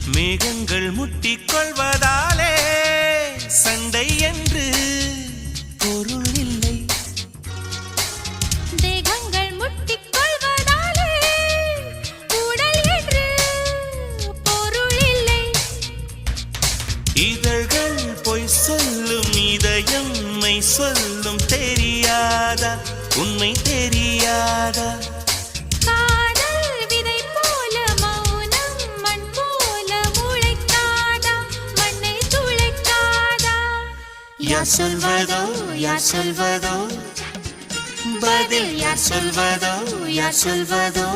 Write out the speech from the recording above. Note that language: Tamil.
மேகங்கள் முட்டிக் கொள்வதாலே சண்டை என்று பொருள் இல்லை. தேகங்கள் முட்டிக் கொள்வதாலே உடல் என்று பொருள் இல்லை. இதழ்கள் பொய் சொல்லும் இதயம் மெய் சொல்லும் தெரியாதா உண்மை தெரியாதா? காதல் விதை போல மௌனம் மண் போல முளைக்காதா மண்ணை துளைக்காதா? யார் சொல்வதோ யார் சொல்வதோ பதில் யார் சொல்வதோ யார் சொல்வதோ?